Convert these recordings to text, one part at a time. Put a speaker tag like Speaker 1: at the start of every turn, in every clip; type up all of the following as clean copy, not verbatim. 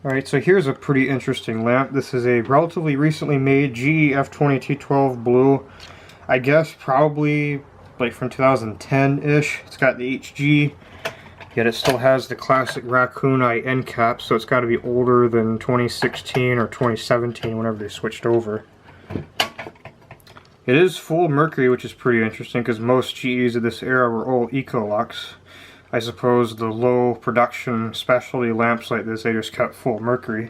Speaker 1: Alright, so here's a pretty interesting lamp. This is a relatively recently made GE F20T12 blue. I guess probably like from 2010-ish. It's got the HG, yet it still has the classic raccoon eye end cap, so it's got to be older than 2016 or 2017 whenever they switched over. It is full mercury, which is pretty interesting because most GEs of this era were all Ecolux. I suppose the low production specialty lamps like this, they just kept full mercury.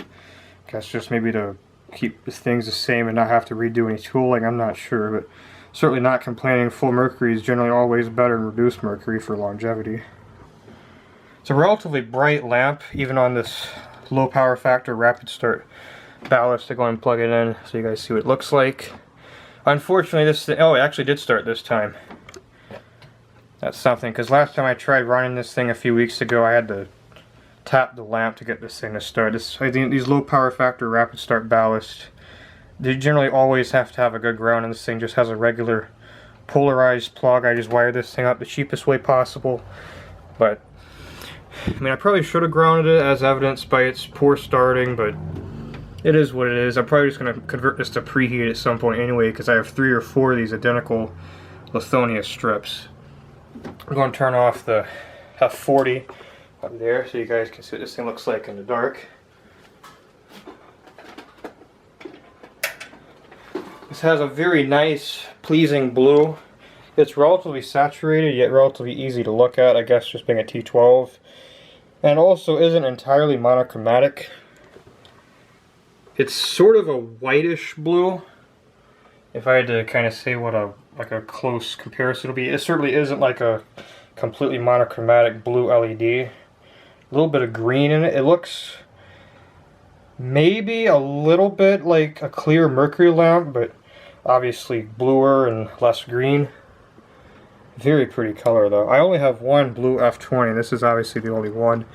Speaker 1: Guess just maybe to keep things the same and not have to redo any tooling, I'm not sure, but certainly not complaining. Full mercury is generally always better than reduced mercury for longevity. It's a relatively bright lamp, even on this low power factor rapid start ballast. To go and plug it in so you guys see what it looks like. Unfortunately, this thing, oh, it actually did start this time. That's something, because last time I tried running this thing a few weeks ago, I had to tap the lamp to get this thing to start. I think these low power factor rapid start ballast, they generally always have to have a good ground, and this thing just has a regular polarized plug. I just wired this thing up the cheapest way possible, but I mean, I probably should have grounded it as evidenced by its poor starting, but it is what it is. I'm probably just going to convert this to preheat at some point anyway, because I have 3 or 4 of these identical Lithonia strips. I'm going to turn off the F40 up there so you guys can see what this thing looks like in the dark. This has a very nice, pleasing blue. It's relatively saturated, yet relatively easy to look at, I guess just being a T12. And also isn't entirely monochromatic. It's sort of a whitish blue. If I had to kind of say what a close comparison would be, it certainly isn't like a completely monochromatic blue LED. A little bit of green in it. It looks maybe a little bit like a clear mercury lamp, but obviously bluer and less green. Very pretty color though. I only have one blue F20. This is obviously the only one.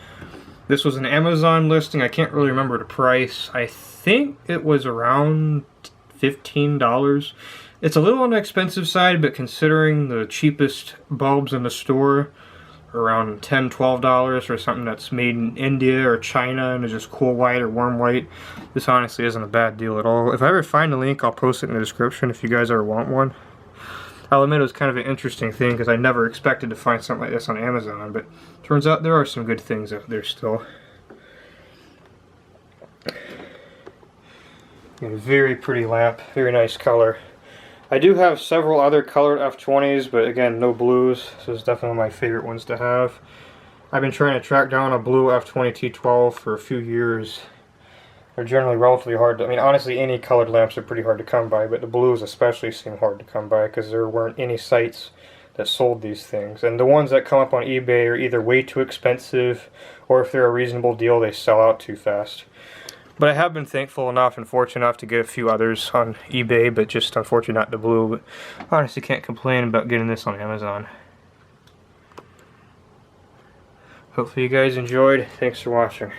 Speaker 1: This was an Amazon listing. I can't really remember the price. I think it was around $15. It's a little on the expensive side, but considering the cheapest bulbs in the store are around $10, $12 for something that's made in India or China and is just cool white or warm white, this honestly isn't a bad deal at all. If I ever find a link, I'll post it in the description if you guys ever want one. I'll admit it was kind of an interesting thing because I never expected to find something like this on Amazon, but turns out there are some good things out there still. A very pretty lamp, very nice color. I do have several other colored F20s, but again, no blues. This is definitely one of my favorite ones to have. I've been trying to track down a blue F20T12 for a few years. They're generally relatively hard to, I mean, honestly, any colored lamps are pretty hard to come by, but the blues especially seem hard to come by because there weren't any sites that sold these things. And the ones that come up on eBay are either way too expensive, or if they're a reasonable deal, they sell out too fast. But I have been thankful enough and fortunate enough to get a few others on eBay, but just unfortunately not the blue. But honestly can't complain about getting this on Amazon. Hopefully you guys enjoyed. Thanks for watching.